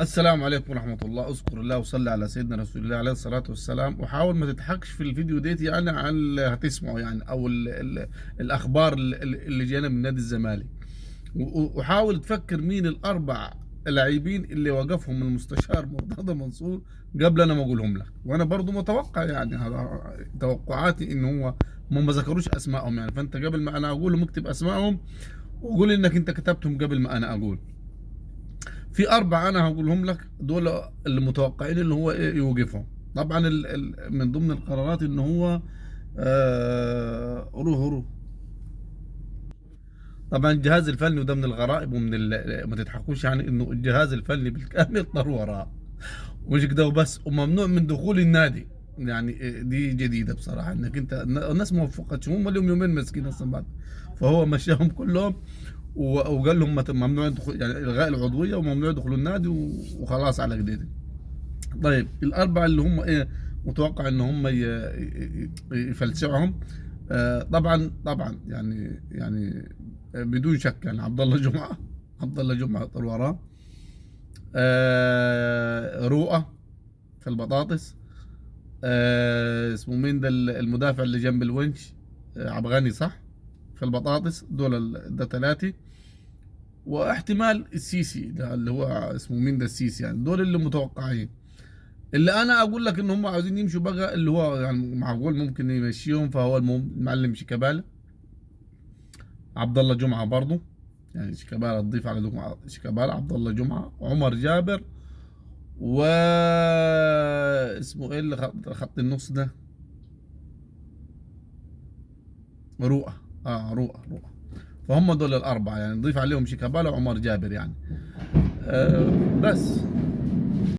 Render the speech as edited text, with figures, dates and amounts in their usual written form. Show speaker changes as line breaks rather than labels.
السلام عليكم ورحمة الله. اذكر الله وصلي على سيدنا رسول الله عليه الصلاة والسلام، وحاول ما تضحكش في الفيديو ديت يعني عن اللي هتسمعه يعني او ال الاخبار اللي جانا من نادي الزمالك. وحاول تفكر مين الاربع لاعبين اللي وقفهم المستشار مرتضى منصور قبل انا ما اقولهم لك. وانا برضو متوقع يعني هذا توقعاتي ان هو هم ما ذكروش اسمائهم يعني، فانت قبل ما انا اقولهم اكتب اسمائهم وقول انك انت كتبتهم قبل ما انا اقول. في أربعة أنا هقولهم لك دول اللي متوقعين اللي هو إيه يوقفهم. طبعا من ضمن القرارات إن هو روح. طبعا الجهاز الفني، وده من الغرائب ومن ما تضحكوش يعني إنه الجهاز الفني بالكامل طار وراه، مش كده وبس، وممنوع من دخول النادي. يعني دي جديدة بصراحة، إنك أنت الناس ما وفقتش، هم لهم يومين ماسكين أصلا بعد. فهو مشاهم كلهم وقال لهم ممنوع الدخول، يعني الغاء العضويه وممنوع دخول النادي وخلاص على كده. طيب الاربعه اللي هم ايه متوقع ان هم يفلسعهم. طبعا يعني بدون شك يعني عبد الله جمعه. عبد الله جمعه طول وراه. رؤى في البطاطس. اسمه مين ده المدافع اللي جنب الونش؟ عبد الغني صح. في البطاطس دول ده ثلاثه. واحتمال السيسي ده اللي هو اسمه مين ده السيسي، يعني دول اللي متوقعين. اللي انا اقول لك ان هم عاوزين يمشوا بقى اللي هو يعني معقول ممكن يمشيهم، فهو المعلم شيكابالا. عبد الله جمعه برضه، يعني شيكابالا تضيف على شيكابالا عبد الله جمعه، عمر جابر، و اسمه ايه اللي خط النص ده؟ رؤى. رؤى. فهم دول الاربعه، يعني نضيف عليهم شيكابالا وعمر جابر يعني. بس